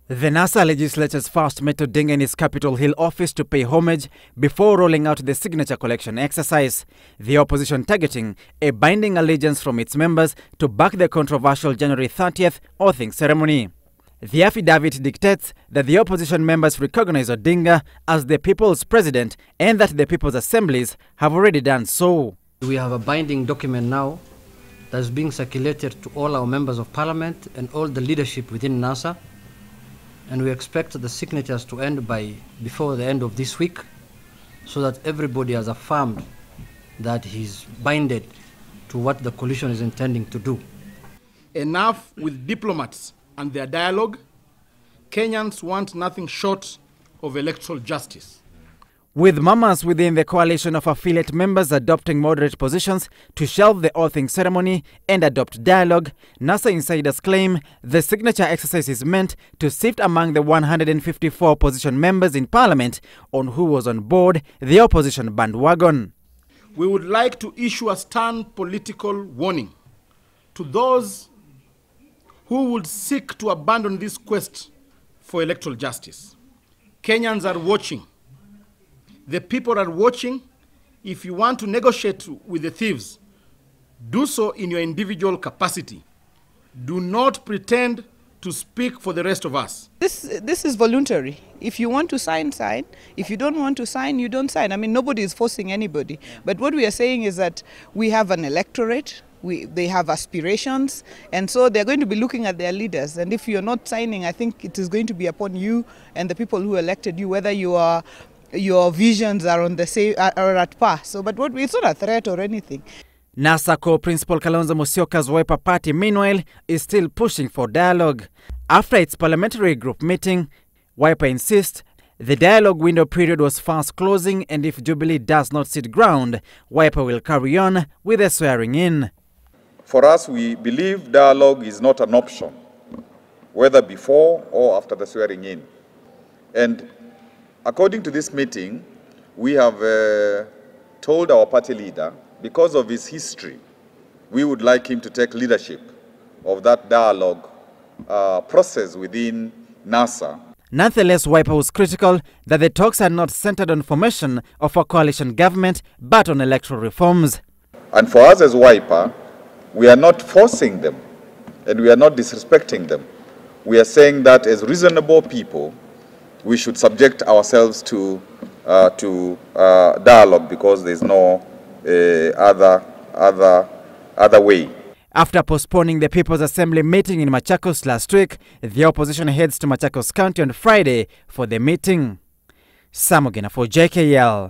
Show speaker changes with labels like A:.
A: The NASA legislature's first met Odinga in his Capitol Hill office to pay homage before rolling out the signature collection exercise, the opposition targeting a binding allegiance from its members to back the controversial January 30th oathing ceremony. The affidavit dictates that the opposition members recognize Odinga as the people's president and that the people's assemblies have already done so.
B: We have a binding document now that's being circulated to all our members of parliament and all the leadership within NASA. And we expect the signatures to end before the end of this week, so that everybody has affirmed that he's binded to what the coalition is intending to do.
C: Enough with diplomats and their dialogue. Kenyans want nothing short of electoral justice.
A: With mamas within the coalition of affiliate members adopting moderate positions to shelve the oathing ceremony and adopt dialogue, NASA insiders claim the signature exercise is meant to sift among the 154 opposition members in parliament on who was on board the opposition bandwagon.
C: We would like to issue a stern political warning to those who would seek to abandon this quest for electoral justice. Kenyans are watching. The people are watching. If you want to negotiate with the thieves, do so in your individual capacity. Do not pretend to speak for the rest of us.
D: This is voluntary. If you want to sign, sign. If you don't want to sign, you don't sign. I mean, nobody is forcing anybody. But what we are saying is that we have an electorate. They have aspirations, and so they're going to be looking at their leaders. And if you're not signing, I think it is going to be upon you and the people who elected you, whether your visions are on the same or at par. So, but it's not a threat or anything.
A: NASA co-principal Kalonzo Musyoka's Wiper Party, meanwhile, is still pushing for dialogue. After its parliamentary group meeting, Wiper insists the dialogue window period was fast closing, and if Jubilee does not cede ground, Wiper will carry on with the swearing in.
E: For us, we believe dialogue is not an option, whether before or after the swearing in. And according to this meeting, we have told our party leader, because of his history, we would like him to take leadership of that dialogue process within NASA.
A: Nonetheless, Wiper was critical that the talks are not centered on formation of a coalition government, but on electoral reforms.
E: And for us as Wiper, we are not forcing them, and we are not disrespecting them. We are saying that as reasonable people, we should subject ourselves to dialogue, because there's no other way.
A: After postponing the People's Assembly meeting in Machakos last week, the opposition heads to Machakos County on Friday for the meeting. Sam Ogina for JKL.